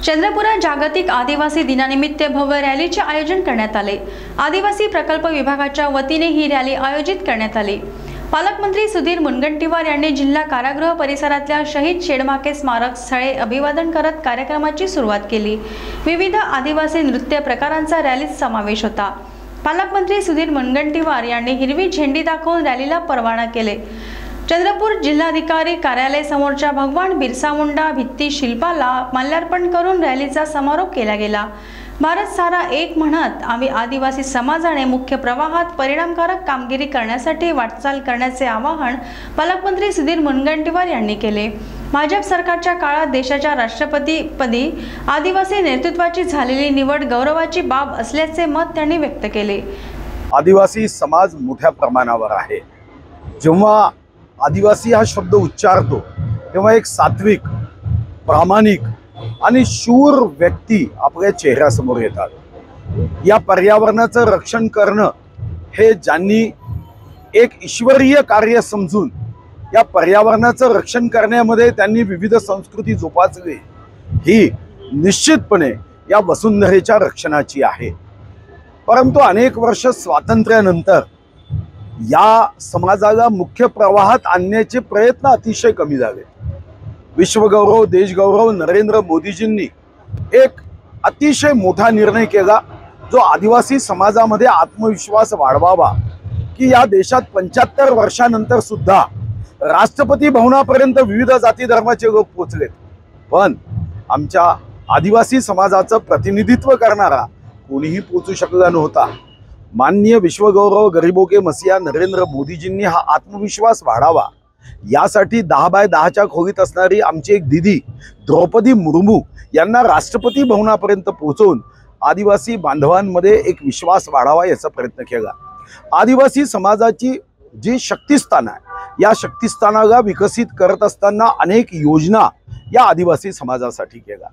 चंद्रपुरात जागतिक आदिवासी दिनानिमित्त भव्य रॅलीचे आयोजन करण्यात आले। आदिवासी प्रकल्प विभागाच्या वतीने ही रॅली आयोजित करण्यात आली। पालकमंत्री सुधीर मुनगंटीवार यांनी जिल्हा कारागृह परिसरातल्या शहीद शेडमाके स्मारक स्थळे अभिवादन करत कार्यक्रमाची सुरुवात केली। विविध आदिवासी नृत्य प्रकारांचा रॅलीत समावेश होता। पालकमंत्री सुधीर मुनगंटीवार यांनी हिरवी झेंडी दाखवून रॅलीला परवाना केले। चंद्रपूर जिल्हाधिकारी कार्यालय समोरच्या भगवान बिरसा मुंडा भित्ती शिल्पाला माल्यार्पण करून रॅलीचा समारोप केला गेला। भारत सारा एक म्हणत आम्ही आदिवासी समाजाने मुख्य प्रवाहात परिणामकारक कामगिरी करण्यासाठी वाटचाल करण्याचे आवाहन पालकमंत्री सुधीर मुनगंटीवार यांनी केले। भाजप सरकारच्या काळात देशाच्या राष्ट्रपतीपदी आदिवासी नेतृत्वाची झालेली निवड गौरवाची बाब असल्याचे मत त्यांनी व्यक्त केले। आदिवासी समाज मोठ्या प्रमाणावर आहे। जेव्हा आदिवासी हा शब्द उच्चारतो तेव्हा एक सात्विक, प्रामाणिक आणि शूर व्यक्ती आपल्या चेहऱ्यासमोर येतात। या पर्यावरणाचं रक्षण करणं हे ज्यांनी एक ईश्वरीय कार्य समजून या पर्यावरणाचं रक्षण करण्यामध्ये त्यांनी विविध संस्कृती जोपासली, ही निश्चितपणे या वसुंधरेच्या रक्षणाची आहे। परंतु अनेक वर्ष स्वातंत्र्यानंतर या समाजाला मुख्य प्रवाहात आणण्याचे प्रयत्न अतिशय कमी झाले। विश्वगौरव, देशगौरव नरेंद्र मोदीजींनी एक अतिशय मोठा निर्णय केला, जो आदिवासी समाजामध्ये आत्मविश्वास वाढवावा, की या देशात 75 वर्षानंतर सुद्धा राष्ट्रपती भवनापर्यंत विविध जाती धर्माचे लोक पोहोचलेत, पण आमच्या आदिवासी समाजाचं प्रतिनिधित्व करणारा कोणीही पोहोचू शकला नव्हता। माननीय विश्वगौरव गरीबों के मसीहा नरेंद्र मोदीजींनी हा आत्मविश्वास वाढावा यासाठी 10 बाय 10च्या खोलीत असणारी आमची एक दिदी द्रौपदी मुर्मू यांना राष्ट्रपती भवनापर्यंत पोहोचवून आदिवासी बांधवांमध्ये एक विश्वास वाढावा याचा प्रयत्न केला। आदिवासी समाजाची जी शक्तिस्थान आहे, या शक्तिस्थानाला विकसित करत असताना अनेक योजना या आदिवासी समाजासाठी केल्या।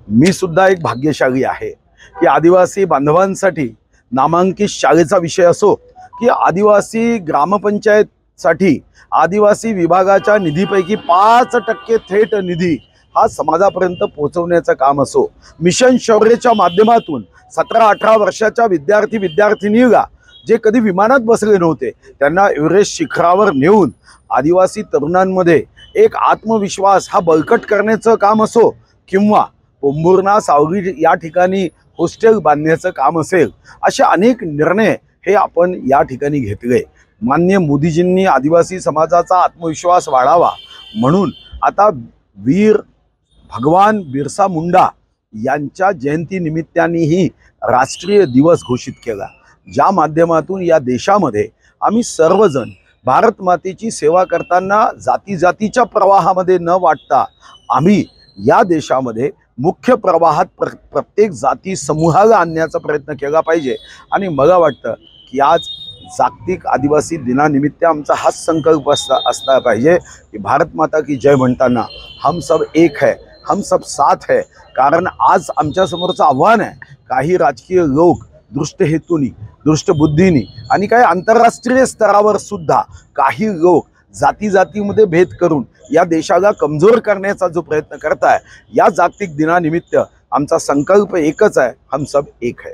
मी सुद्धा एक भाग्यशाली आहे की आदिवासी बांधवांसाठी नामांकित शाळेचा विषय असो, की आदिवासी ग्रामपंचायतसाठी आदिवासी विभागाच्या निधीपैकी 5% थेट निधी हा समाजापर्यंत पोहोचवण्याचं काम असो, मिशन शौर्यच्या माध्यमातून 17-18 वर्षाच्या विद्यार्थी-विद्यार्थिनीला जे कधी विमानात बसले नव्हते त्यांना एव्हरेस्ट शिखरावर नेऊन आदिवासी तरुणांमध्ये एक आत्मविश्वास हा बळकट करण्याचं काम असो, किंवा पोंभुर्णा सावगी या ठिकाणी हॉस्टेल बांधण्याचं काम असेल, असे अनेक निर्णय हे आपण या ठिकाणी घेतले। माननीय मोदीजींनी आदिवासी समाजाचा आत्मविश्वास वाढावा म्हणून आता वीर भगवान बिरसा मुंडा यांच्या जयंतीनिमित्तानेही राष्ट्रीय दिवस घोषित केला, ज्या माध्यमातून या देशामध्ये आम्ही सर्वजण भारत मातेची सेवा करताना जातीच्या प्रवाहामध्ये न वाटता आम्ही या देशामध्ये मुख्य प्रवाहात प्रत्येक जाती समूहाला आणण्याचा प्रयत्न केला पाहिजे। आणि मला वाटतं की आज जागतिक आदिवासी दिनानिमित्त आमचा हाच संकल्प असला पाहिजे की भारत माता की जय म्हणताना हम सब एक है, हम सब साथ है। कारण आज आमच्या समोरचं आव्हान आहे, काही राजकीय लोक दृष्ट हेतूनी, दृष्ट बुद्धीनी आणि काही आंतरराष्ट्रीय स्तरावर सुद्धा काही लोक जातीमध्ये भेद करून या देशाला कमजोर करण्याचा जो प्रयत्न करताय, या जागतिक दिनानिमित्त आमचा संकल्प एकच आहे, हम सब एक है।